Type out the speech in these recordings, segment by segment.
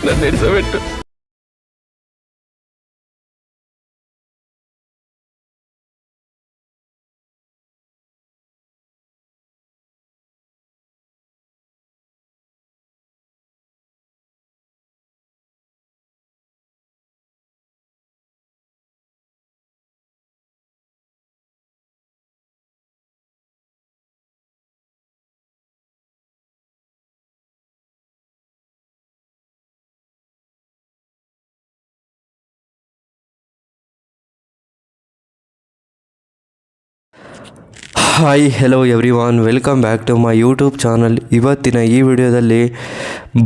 ನನ್ನ ಇರಿಸಬಿಟ್ಟು hi hello everyone, welcome back to my YouTube channel. ಇವತ್ತಿನ ಈ ವಿಡಿಯೋದಲ್ಲಿ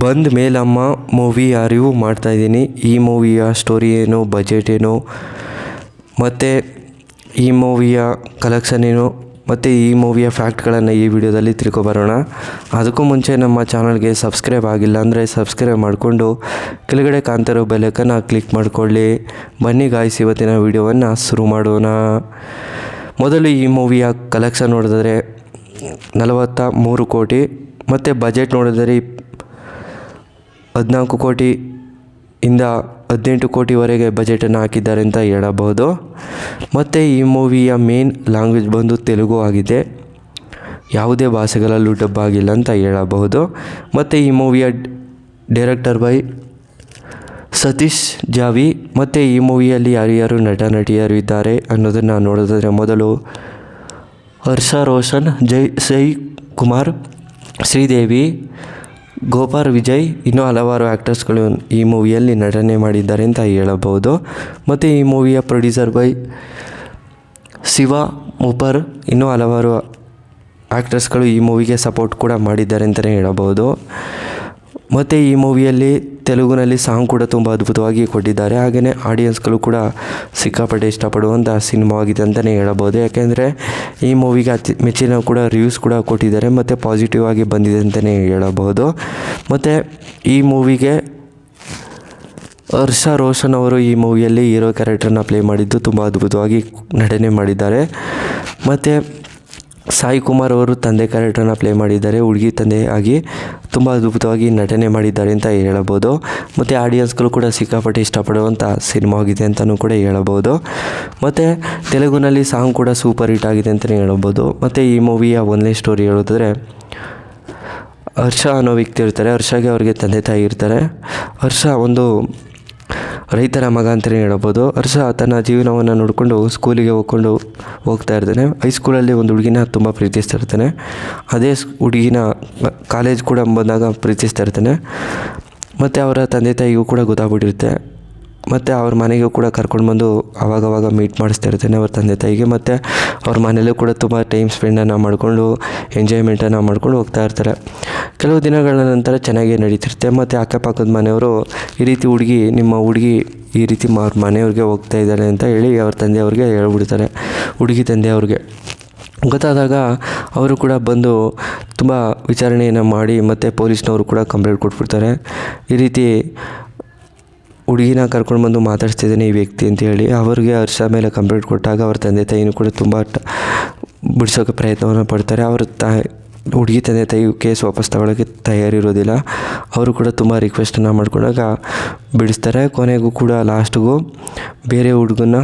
ಬಂದ ಮೇಲಮ್ಮ ಮೂವಿಯ ರಿವ್ಯೂ ಮಾಡ್ತಾಯಿದ್ದೀನಿ. ಈ ಮೂವಿಯ ಸ್ಟೋರಿ ಏನು, ಬಜೆಟ್ ಏನು, ಮತ್ತು ಈ ಮೂವಿಯ ಕಲೆಕ್ಷನ್ ಏನು, ಮತ್ತು ಈ ಮೂವಿಯ ಫ್ಯಾಕ್ಟ್ಗಳನ್ನು ಈ ವಿಡಿಯೋದಲ್ಲಿ ತಿಳ್ಕೊಬರೋಣ. ಅದಕ್ಕೂ ಮುಂಚೆ ನಮ್ಮ ಚಾನಲ್ಗೆ ಸಬ್ಸ್ಕ್ರೈಬ್ ಆಗಿಲ್ಲ ಅಂದರೆ ಸಬ್ಸ್ಕ್ರೈಬ್ ಮಾಡಿಕೊಂಡು ಕೆಳಗಡೆ ಕಾಣ್ತಿರೋ ಬೆಲ್ಲೈಕನ್ನ ಕ್ಲಿಕ್ ಮಾಡಿಕೊಳ್ಳಿ. ಬನ್ನಿ ಗಾಯ್ಸ್, ಇವತ್ತಿನ ವಿಡಿಯೋವನ್ನು ಶುರು ಮಾಡೋಣ. ಮೊದಲು ಈ ಮೂವಿಯ ಕಲೆಕ್ಷನ್ ನೋಡಿದರೆ 43 ಕೋಟಿ, ಮತ್ತು ಬಜೆಟ್ ನೋಡಿದರೆ 14 ಕೋಟಿಯಿಂದ 18 ಕೋಟಿವರೆಗೆ ಬಜೆಟನ್ನು ಹಾಕಿದ್ದಾರೆ ಅಂತ ಹೇಳಬಹುದು. ಮತ್ತು ಈ ಮೂವಿಯ ಮೇನ್ ಲ್ಯಾಂಗ್ವೇಜ್ ಬಂದು ತೆಲುಗು ಆಗಿದೆ, ಯಾವುದೇ ಭಾಷೆಗಳಲ್ಲೂ ಡಬ್ ಆಗಿಲ್ಲ ಅಂತ ಹೇಳಬಹುದು. ಮತ್ತು ಈ ಮೂವಿಯ ಡೈರೆಕ್ಟರ್ ಬೈ ಸತೀಶ್ ಜಾವಿ. ಮತ್ತು ಈ ಮೂವಿಯಲ್ಲಿ ಯಾರ್ಯಾರು ನಟ ನಟಿಯರು ಇದ್ದಾರೆ ಅನ್ನೋದನ್ನು ನೋಡೋದಾದರೆ ಮೊದಲು ಹರ್ಷ ರೋಷನ್, ಸಾಯಿ ಕುಮಾರ್, ಶ್ರೀದೇವಿ, ಗೋಪಾಲ್ ವಿಜಯ್, ಇನ್ನೂ ಹಲವಾರು ಆ್ಯಕ್ಟರ್ಸ್ಗಳು ಈ ಮೂವಿಯಲ್ಲಿ ನಟನೆ ಮಾಡಿದ್ದಾರೆ ಅಂತ ಹೇಳಬಹುದು. ಮತ್ತು ಈ ಮೂವಿಯ ಪ್ರೊಡ್ಯೂಸರ್ ಬೈ ಶಿವ ಮುಪರ್, ಇನ್ನೂ ಹಲವಾರು ಆ್ಯಕ್ಟರ್ಸ್ಗಳು ಈ ಮೂವಿಗೆ ಸಪೋರ್ಟ್ ಕೂಡ ಮಾಡಿದ್ದಾರೆ ಅಂತಲೇ ಹೇಳಬಹುದು. ಮತ್ತು ಈ ಮೂವಿಯಲ್ಲಿ ತೆಲುಗಿನಲ್ಲಿ ಸಾಂಗ್ ಕೂಡ ತುಂಬ ಅದ್ಭುತವಾಗಿ ಕೊಟ್ಟಿದ್ದಾರೆ. ಹಾಗೆಯೇ ಆಡಿಯನ್ಸ್ಗಳು ಕೂಡ ಸಿಕ್ಕಾಪಟ್ಟೆ ಇಷ್ಟಪಡುವಂಥ ಸಿನಿಮಾವಾಗಿದೆ ಅಂತಲೇ ಹೇಳಬಹುದು. ಯಾಕೆಂದರೆ ಈ ಮೂವಿಗೆ ಅತಿ ಮೆಚ್ಚಿನ ಕೂಡ ರಿವ್ಯೂಸ್ ಕೂಡ ಕೊಟ್ಟಿದ್ದಾರೆ ಮತ್ತು ಪಾಸಿಟಿವ್ ಆಗಿ ಬಂದಿದೆ ಅಂತಲೇ ಹೇಳಬಹುದು. ಮತ್ತು ಈ ಮೂವಿಗೆ ಹರ್ಷ ರೋಷನ್ ಅವರು ಈ ಮೂವಿಯಲ್ಲಿ ಹೀರೋ ಕ್ಯಾರೆಕ್ಟರ್ನ ಪ್ಲೇ ಮಾಡಿದ್ದು ತುಂಬ ಅದ್ಭುತವಾಗಿ ನಟನೆ ಮಾಡಿದ್ದಾರೆ. ಮತ್ತು ಸಾಯಿ ಕುಮಾರ್ ಅವರು ತಂದೆ ಕ್ಯಾರೆಕ್ಟರ್ನ ಪ್ಲೇ ಮಾಡಿದ್ದಾರೆ, ಹುಡುಗಿ ತಂದೆ ಆಗಿ ತುಂಬ ಅದ್ಭುತವಾಗಿ ನಟನೆ ಮಾಡಿದ್ದಾರೆ ಅಂತ ಹೇಳಬಹುದು. ಮತ್ತು ಆಡಿಯನ್ಸ್ಗಳು ಕೂಡ ಸಿಕ್ಕಾಪಟ್ಟೆ ಇಷ್ಟಪಡುವಂಥ ಸಿನಿಮಾ ಆಗಿದೆ ಅಂತಲೂ ಕೂಡ ಹೇಳಬಹುದು. ಮತ್ತು ತೆಲುಗಿನಲ್ಲಿ ಸಾಂಗ್ ಕೂಡ ಸೂಪರ್ ಹಿಟ್ ಆಗಿದೆ ಅಂತಲೇ ಹೇಳಬಹುದು. ಮತ್ತು ಈ ಮೂವಿಯ ಒಂದನೇ ಸ್ಟೋರಿ ಹೇಳೋದಾದರೆ, ಹರ್ಷ ಅನ್ನೋ ವ್ಯಕ್ತಿ ಇರ್ತಾರೆ. ಹರ್ಷಗೆ ಅವ್ರಿಗೆ ತಂದೆ ತಾಯಿ ಇರ್ತಾರೆ. ಹರ್ಷ ಒಂದು ರೈತರ ಮಗ ಅಂತಲೇ ಹೇಳ್ಬೋದು. ಹರ್ಷ ತನ್ನ ಜೀವನವನ್ನು ನೋಡಿಕೊಂಡು ಸ್ಕೂಲಿಗೆ ಹೋಗ್ತಾ ಇರ್ತಾನೆ. ಹೈಸ್ಕೂಲಲ್ಲಿ ಒಂದು ಹುಡುಗಿನ ತುಂಬ ಪ್ರೀತಿಸ್ತಾ ಇರ್ತಾನೆ. ಅದೇ ಹುಡುಗಿನ ಕಾಲೇಜ್ ಕೂಡ ಬಂದಾಗ ಪ್ರೀತಿಸ್ತಾ ಇರ್ತಾನೆ. ಮತ್ತು ಅವರ ತಂದೆ ತಾಯಿಗೂ ಕೂಡ ಗೊತ್ತಾಗ್ಬಿಟ್ಟಿರುತ್ತೆ. ಮತ್ತು ಅವ್ರ ಮನೆಗೂ ಕೂಡ ಕರ್ಕೊಂಡು ಬಂದು ಆವಾಗವಾಗ ಮೀಟ್ ಮಾಡಿಸ್ತಾ ಇರ್ತಾನೆ ಅವ್ರ ತಂದೆ ತಾಯಿಗೆ. ಮತ್ತು ಅವ್ರ ಮನೆಯಲ್ಲೂ ಕೂಡ ತುಂಬ ಟೈಮ್ ಸ್ಪೆಂಡನ್ನು ಮಾಡಿಕೊಂಡು ಎಂಜಾಯ್ಮೆಂಟನ್ನು ಮಾಡ್ಕೊಂಡು ಹೋಗ್ತಾ ಇರ್ತಾರೆ. ಕೆಲವು ದಿನಗಳ ನಂತರ ಚೆನ್ನಾಗೇ ನಡೀತಿರುತ್ತೆ. ಮತ್ತು ಅಕ್ಕಪಕ್ಕದ ಮನೆಯವರು ನಿಮ್ಮ ಹುಡುಗಿ ಈ ರೀತಿ ಅವ್ರ ಮನೆಯವ್ರಿಗೆ ಹೋಗ್ತಾ ಇದ್ದಾಳೆ ಅಂತ ಹೇಳಿ ಅವ್ರ ತಂದೆಯವ್ರಿಗೆ ಹೇಳ್ಬಿಡ್ತಾರೆ. ಹುಡುಗಿ ತಂದೆಯವ್ರಿಗೆ ಗೊತ್ತಾದಾಗ ಅವರು ಕೂಡ ಬಂದು ತುಂಬ ವಿಚಾರಣೆಯನ್ನು ಮಾಡಿ ಮತ್ತು ಪೊಲೀಸ್ನವರು ಕೂಡ ಕಂಪ್ಲೇಂಟ್ ಕೊಟ್ಬಿಡ್ತಾರೆ. ಈ ರೀತಿ ಹುಡುಗಿನ ಕರ್ಕೊಂಡು ಬಂದು ಮಾತಾಡ್ಸ್ತಿದ್ದಾನೆ ಈ ವ್ಯಕ್ತಿ ಅಂತ ಹೇಳಿ. ಅವ್ರಿಗೆ ಹರ್ಷ ಮೇಲೆ ಕಂಪ್ಲೇಂಟ್ ಕೊಟ್ಟಾಗ ಅವ್ರ ತಂದೆ ತಾಯಿನೂ ಕೂಡ ತುಂಬ ಬಿಡಿಸೋಕ್ಕೆ ಪ್ರಯತ್ನವನ್ನು ಪಡ್ತಾರೆ. ಹುಡುಗಿ ತಂದೆ ತಾಯಿ ಕೇಸ್ ವಾಪಸ್ ತಗೊಳ್ಳೋಕ್ಕೆ ತಯಾರಿರೋದಿಲ್ಲ. ಅವರು ಕೂಡ ತುಂಬ ರಿಕ್ವೆಸ್ಟನ್ನು ಮಾಡ್ಕೊಂಡಾಗ ಬಿಡಿಸ್ತಾರೆ. ಕೊನೆಗೂ ಕೂಡ ಲಾಸ್ಟಿಗೂ ಬೇರೆ ಹುಡುಗನ್ನ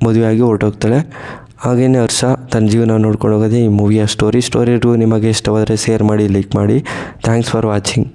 ಮದುವೆಯಾಗಿ ಹೊರಟೋಗ್ತಾಳೆ. ಹಾಗೆಯೇ ಹರ್ಷ ತನ್ನ ಜೀವನ ನೋಡ್ಕೊಂಡು ಹೋಗೋದೇ ಈ ಮೂವಿಯ ಸ್ಟೋರಿ. ನಿಮಗೆ ಇಷ್ಟವಾದರೆ ಶೇರ್ ಮಾಡಿ, ಲೈಕ್ ಮಾಡಿ. Thanks for watching.